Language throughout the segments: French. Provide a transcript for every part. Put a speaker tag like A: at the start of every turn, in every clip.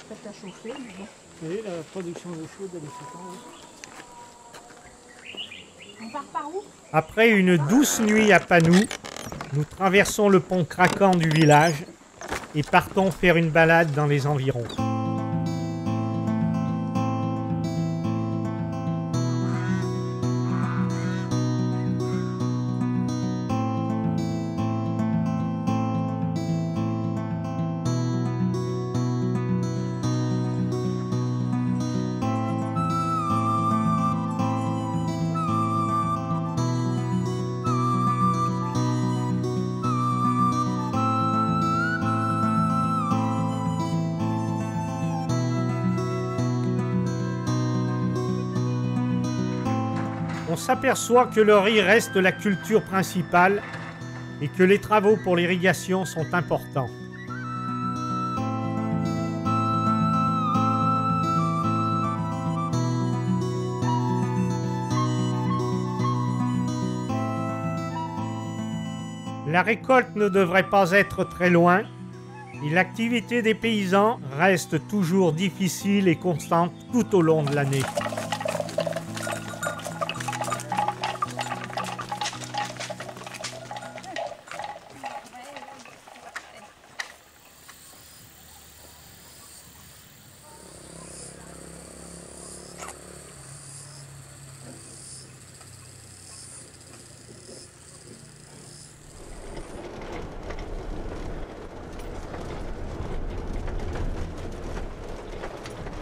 A: peut-être à chauffer, mais bon.
B: Oui, la production d'eau chaude, elle est faite en haut.
A: On part par où?
C: Après une douce nuit à Panou, nous traversons le pont craquant du village et partons faire une balade dans les environs. On s'aperçoit que le riz reste la culture principale et que les travaux pour l'irrigation sont importants. La récolte ne devrait pas être très loin et l'activité des paysans reste toujours difficile et constante tout au long de l'année.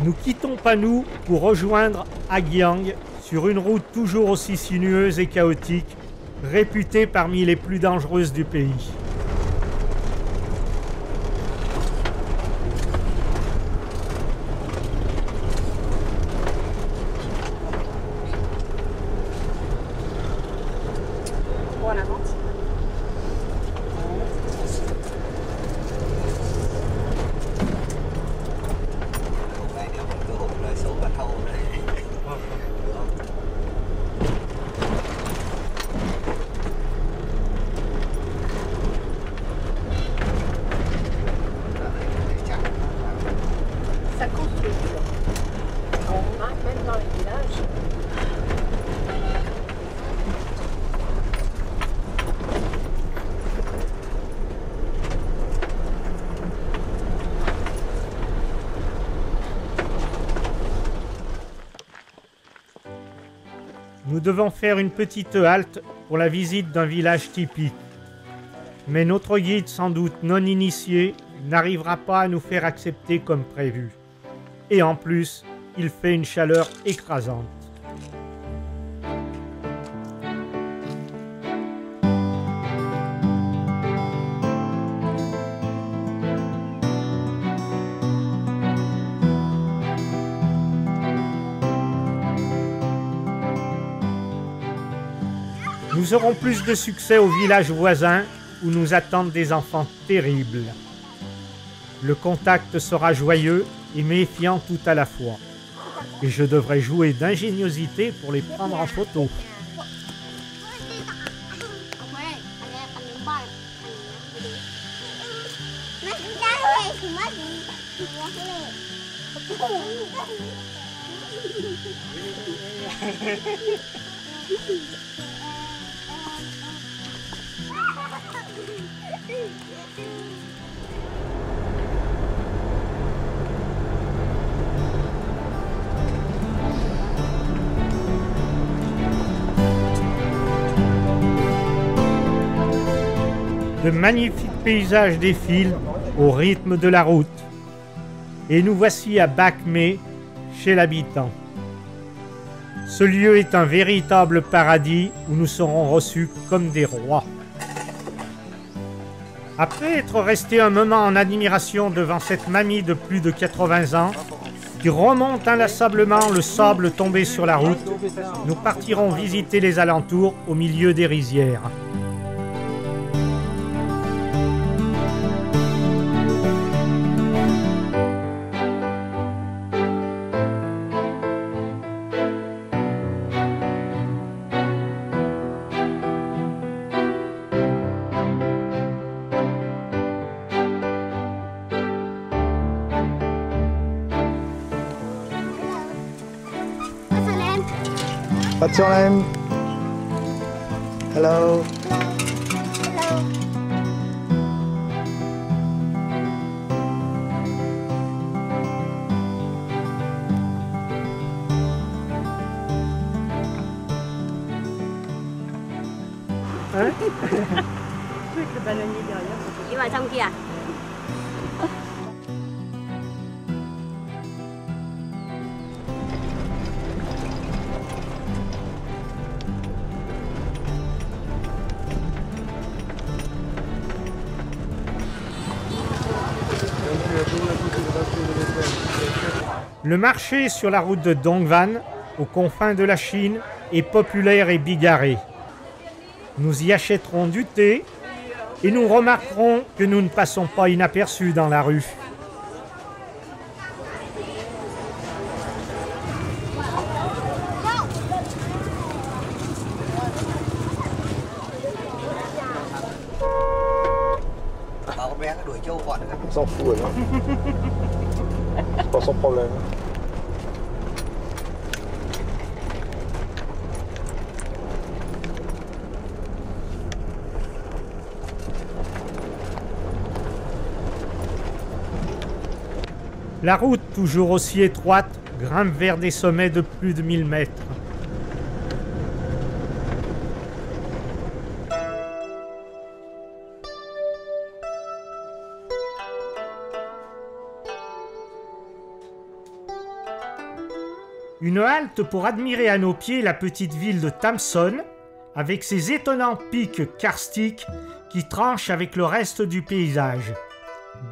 C: Nous quittons Panou pour rejoindre Agyang sur une route toujours aussi sinueuse et chaotique, réputée parmi les plus dangereuses du pays.
A: Bon, la menthe. Ça construit. On remarque même dans les villages.
C: Nous devons faire une petite halte pour la visite d'un village typique. Mais notre guide, sans doute non initié, n'arrivera pas à nous faire accepter comme prévu. Et en plus, il fait une chaleur écrasante. Nous aurons plus de succès au village voisin où nous attendent des enfants terribles. Le contact sera joyeux et méfiant tout à la fois. Et je devrais jouer d'ingéniosité pour les prendre en photo. De magnifiques paysages défilent au rythme de la route. Et nous voici à Bac-Mé, chez l'habitant. Ce lieu est un véritable paradis où nous serons reçus comme des rois. Après être resté un moment en admiration devant cette mamie de plus de 80 ans, qui remonte inlassablement le sable tombé sur la route, nous partirons visiter les alentours au milieu des rizières.
D: What's your name? Hello.
A: Avec le bananier derrière.
E: Il va trong kia.
C: Le marché sur la route de Dongvan, aux confins de la Chine, est populaire et bigarré. Nous y achèterons du thé et nous remarquerons que nous ne passons pas inaperçus dans la rue.
D: On s'en fout alors. C'est pas son problème.
C: La route, toujours aussi étroite, grimpe vers des sommets de plus de 1000 mètres. Une halte pour admirer à nos pieds la petite ville de Thamson, avec ses étonnants pics karstiques qui tranchent avec le reste du paysage.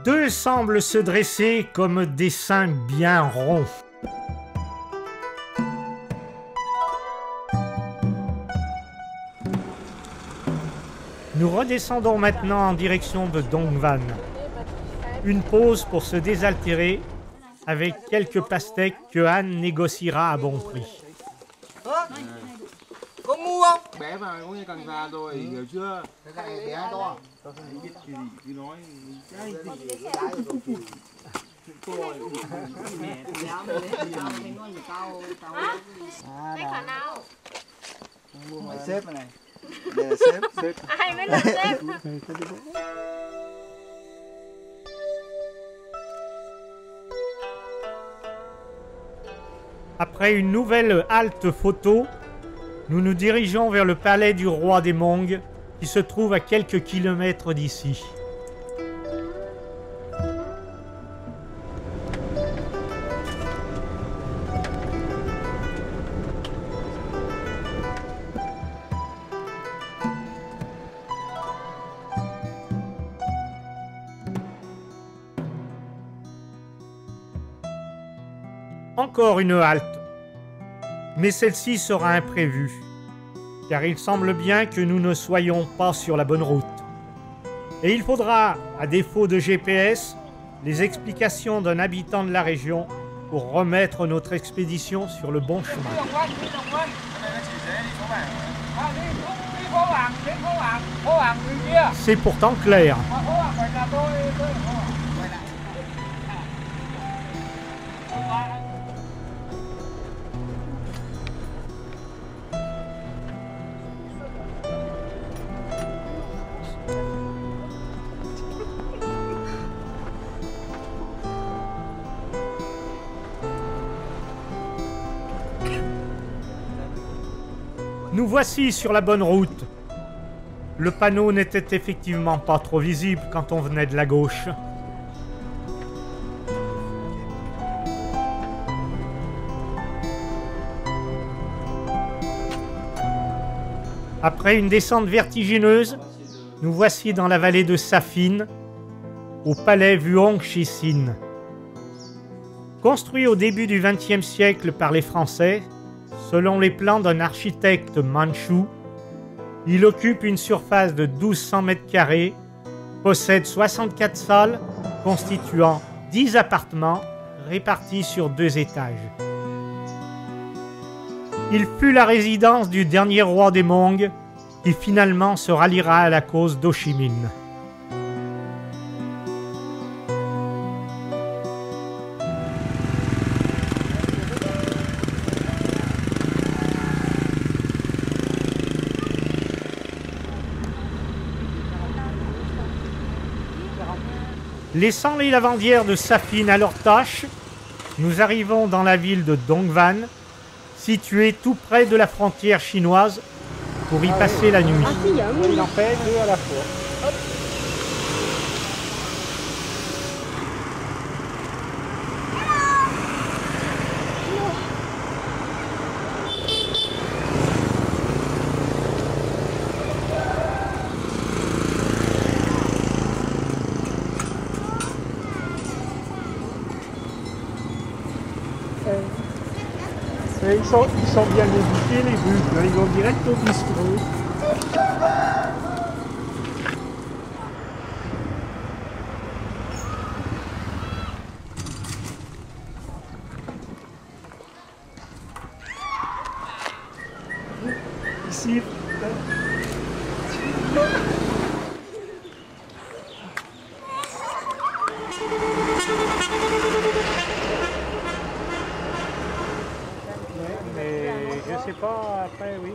C: Deux semblent se dresser comme des seins bien ronds. Nous redescendons maintenant en direction de Dongvan. Une pause pour se désaltérer avec quelques pastèques que Anne négociera à bon prix.
F: Có mua không?
B: Bé mà có như cần xa thôi, hiểu chưa?
F: Cái này bé to.
B: Biết gì thì nói.
E: Cái khả nào?
F: Mày xếp này. Để xếp.
E: Ai mới là xếp?
C: Après une nouvelle halte photo, nous nous dirigeons vers le palais du roi des Hmong, qui se trouve à quelques kilomètres d'ici. Encore une halte. Mais celle-ci sera imprévue, car il semble bien que nous ne soyons pas sur la bonne route. Et il faudra, à défaut de GPS, les explications d'un habitant de la région pour remettre notre expédition sur le bon chemin. C'est pourtant clair. Nous voici sur la bonne route. Le panneau n'était effectivement pas trop visible quand on venait de la gauche. Après une descente vertigineuse, nous voici dans la vallée de Safin, au palais Vuong Shi-Sin. Construit au début du XXe siècle par les Français, selon les plans d'un architecte mandchou, il occupe une surface de 1200 m², possède 64 salles constituant 10 appartements répartis sur 2 étages. Il fut la résidence du dernier roi des Hmong qui finalement se ralliera à la cause d'Ho Chi Minh. Laissant les lavandières de Safin à leur tâche, nous arrivons dans la ville de Dongvan, située tout près de la frontière chinoise, pour y passer la nuit.
G: Il en fait 2 à la fois. Ils sont bien éduqués, les bûches, là. Ils vont direct au bistrot. Ici. Mais je sais pas, après, oui.